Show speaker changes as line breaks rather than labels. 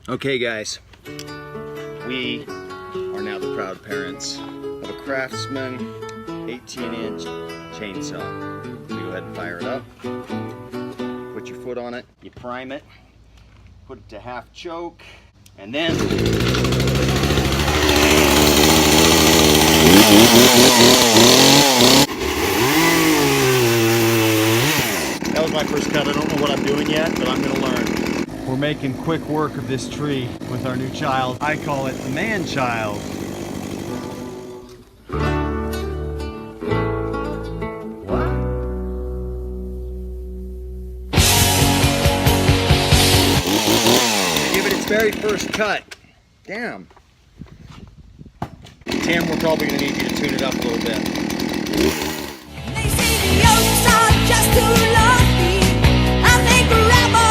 Okay guys, we are now the proud parents of a Craftsman 18-inch chainsaw. So go ahead and fire it up. Put your foot on it, you prime it, put it to half choke, and then that was my first cut. I don't know what I'm doing yet, but I'm gonna learn. We're making quick work of this tree with our new child. I call it the man-child. What? Give it its very first cut. Damn. Tim, we're probably gonna need you to tune it up a little bit.
They say the oaks are just too lofty. I think grandma